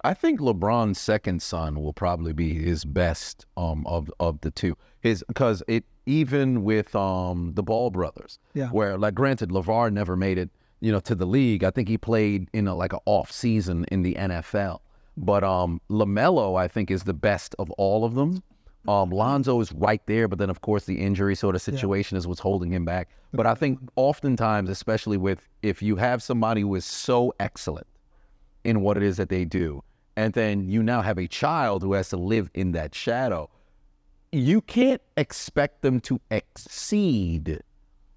I think LeBron's second son will probably be his best of the two. Because even with the Ball brothers, where like granted LeVar never made it, to the league. I think he played in like an off season in the NFL. But LaMelo, I think, is the best of all of them. Lonzo is right there, but then of course the injury sort of situation is what's holding him back. But I think oftentimes, especially if you have somebody who is so excellent in what it is that they do, and then you now have a child who has to live in that shadow, you can't expect them to exceed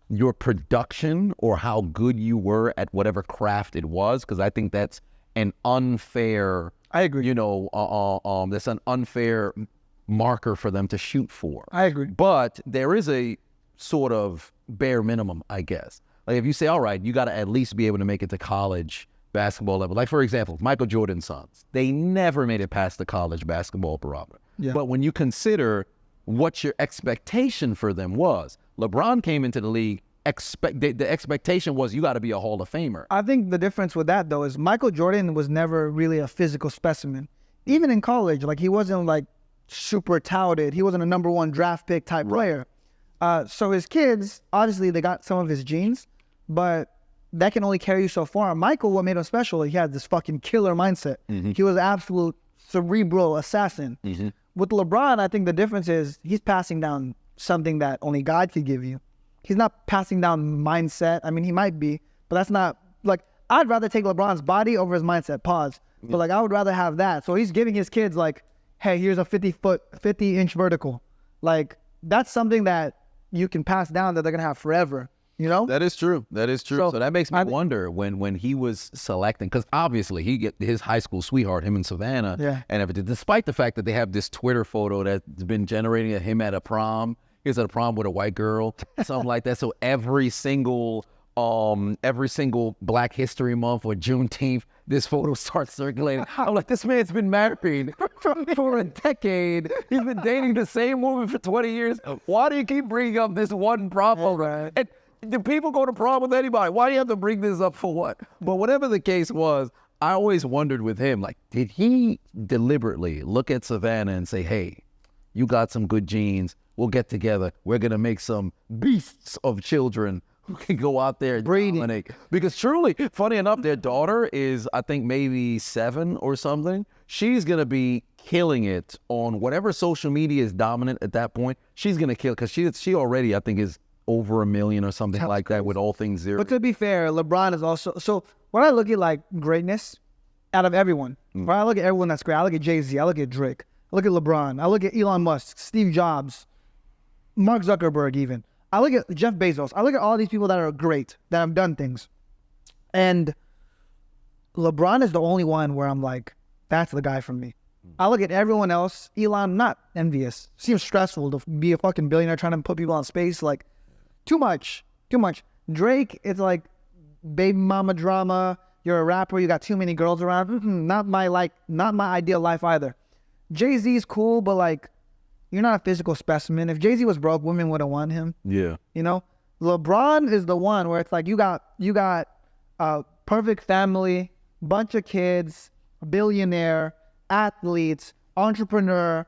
your production or how good you were at whatever craft it was, because I think that's an unfair. I agree. That's an unfair marker for them to shoot for. I agree. But there is a sort of bare minimum, I guess. Like if you say, all right, you got to at least be able to make it to college basketball level. Like for example, Michael Jordan's sons, they never made it past the college basketball barometer. Yeah. But when you consider what your expectation for them was, LeBron came into the league, the expectation was you got to be a Hall of Famer. I think the difference with that though is Michael Jordan was never really a physical specimen. Even in college, like he wasn't like super touted. He wasn't a number one draft pick type player. So his kids, obviously they got some of his genes, but that can only carry you so far. Michael, what made him special, he had this fucking killer mindset. He was an absolute cerebral assassin. With LeBron, I think the difference is he's passing down something that only God could give you. He's not passing down mindset. I mean, he might be, but that's not, like, I'd rather take LeBron's body over his mindset, pause. But like, I would rather have that. So he's giving his kids like, hey, here's a 50-inch vertical. Like, that's something that you can pass down that they're going to have forever, That is true. So that makes me wonder when he was selecting, because obviously he get his high school sweetheart, him and Savannah, and everything, despite the fact that they have this Twitter photo that's been generating of him at a prom. He was at a prom with a white girl, something like that. So every single Black History Month or Juneteenth, this photo starts circulating. I'm like, this man's been married for a decade. He's been dating the same woman for 20 years. Why do you keep bringing up this one prom photo? And do people go to prom with anybody? Why do you have to bring this up for what? But whatever the case was, I always wondered with him, like, did he deliberately look at Savannah and say, hey, you got some good genes. We'll get together. We're going to make some beasts of children who can go out there and dominate. Because truly, funny enough, their daughter is, I think, maybe 7 or something. She's going to be killing it on whatever social media is dominant at that point. She's going to kill, because she already, I think, is over 1 million or something like that with all things zero. But to be fair, LeBron is also, so when I look at like greatness out of everyone, when I look at everyone that's great, I look at Jay-Z, I look at Drake, I look at LeBron, I look at Elon Musk, Steve Jobs, Mark Zuckerberg even. I look at Jeff Bezos. I look at all these people that are great, that have done things. And LeBron is the only one where I'm like, that's the guy for me. I look at everyone else. Elon, not envious. Seems stressful to be a fucking billionaire trying to put people in space. Like, too much. Drake, it's like baby mama drama. You're a rapper. You got too many girls around. Not my ideal life either. Jay-Z's cool, but like, you're not a physical specimen. If Jay-Z was broke, women wouldn't want him. Yeah. LeBron is the one where it's like you got a perfect family, bunch of kids, billionaire, athletes, entrepreneur.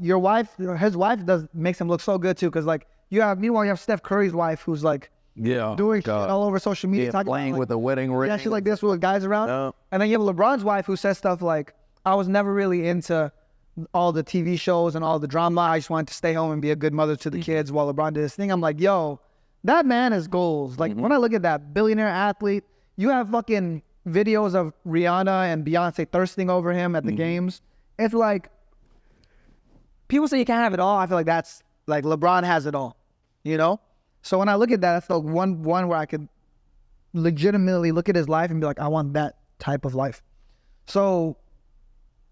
His wife makes him look so good too, because like meanwhile you have Steph Curry's wife who's like doing shit all over social media, talking playing about, with a wedding ring. Yeah, she's like this with guys around. No. And then you have LeBron's wife who says stuff like, I was never really into all the TV shows and all the drama. I just wanted to stay home and be a good mother to the kids while LeBron did his thing. I'm like, yo, that man has goals. Like, when I look at that billionaire athlete, you have fucking videos of Rihanna and Beyonce thirsting over him at the games. It's like, people say you can't have it all. I feel like that's, like, LeBron has it all, So when I look at that, that's the one where I could legitimately look at his life and be like, I want that type of life. So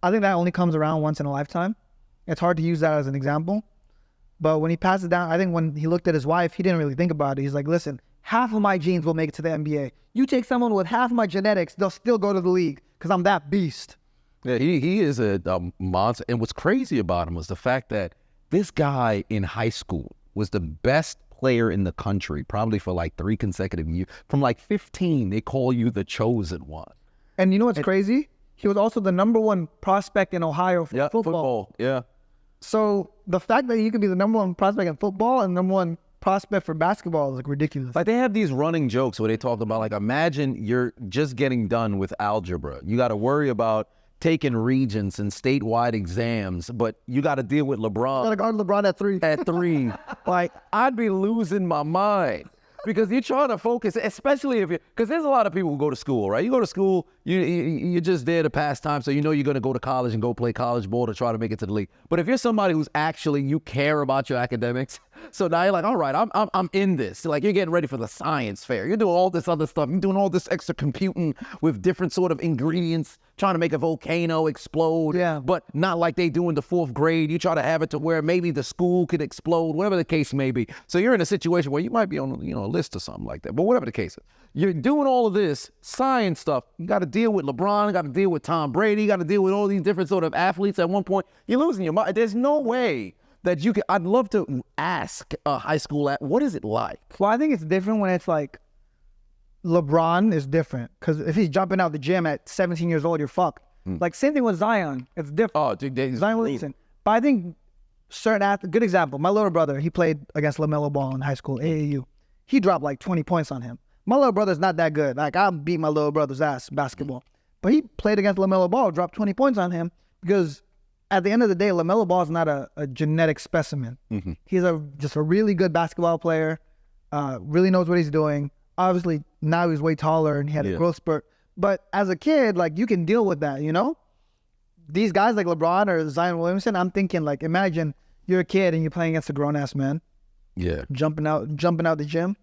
I think that only comes around once in a lifetime. It's hard to use that as an example. But when he passed it down, I think when he looked at his wife, he didn't really think about it. He's like, listen, half of my genes will make it to the NBA. You take someone with half of my genetics, they'll still go to the league because I'm that beast. Yeah, he is a monster. And what's crazy about him was the fact that this guy in high school was the best player in the country, probably for like 3 consecutive years. From like 15, they call you the chosen one. And you know what's crazy? he was also the #1 prospect in Ohio for football. Yeah. So the fact that you could be the #1 prospect in football and #1 prospect for basketball is like ridiculous. Like they have these running jokes where they talk about like, imagine you're just getting done with algebra. You got to worry about taking regents and statewide exams, but you got to deal with LeBron. You got to guard LeBron at 3. At 3. Like, I'd be losing my mind. Because you're trying to focus, especially if because there's a lot of people who go to school, right? You go to school, you're just there to pass time, so you know you're going to go to college and go play college ball to try to make it to the league. But if you're somebody who's actually, you care about your academics, so now you're like, all right, I'm in this. Like you're getting ready for the science fair. You're doing all this other stuff. You're doing all this extra computing with different sort of ingredients, trying to make a volcano explode. Yeah. But not like they do in the 4th grade. You try to have it to where maybe the school could explode, whatever the case may be. So you're in a situation where you might be on, a list or something like that. But whatever the case is, you're doing all of this science stuff. You got to deal with LeBron. You got to deal with Tom Brady. You got to deal with all these different sort of athletes. At one point, you're losing your mind. There's no way that you can. I'd love to ask a high school what is it like? Well, I think it's different when it's like LeBron is different because if he's jumping out the gym at 17 years old, you're fucked. Like same thing with Zion. It's different. Oh, dude, Zion Williamson. But I think certain athletes. Good example. My little brother. He played against LaMelo Ball in high school, AAU. He dropped like 20 points on him. My little brother's not that good. Like I beat my little brother's ass basketball, but he played against LaMelo Ball, dropped 20 points on him because at the end of the day, LaMelo Ball is not a genetic specimen. He's just a really good basketball player. Really knows what he's doing. Obviously, now he's way taller and he had a growth spurt. But as a kid, like you can deal with that, you know? These guys like LeBron or Zion Williamson, I'm thinking like, imagine you're a kid and you're playing against a grown ass man. Yeah. Jumping out the gym.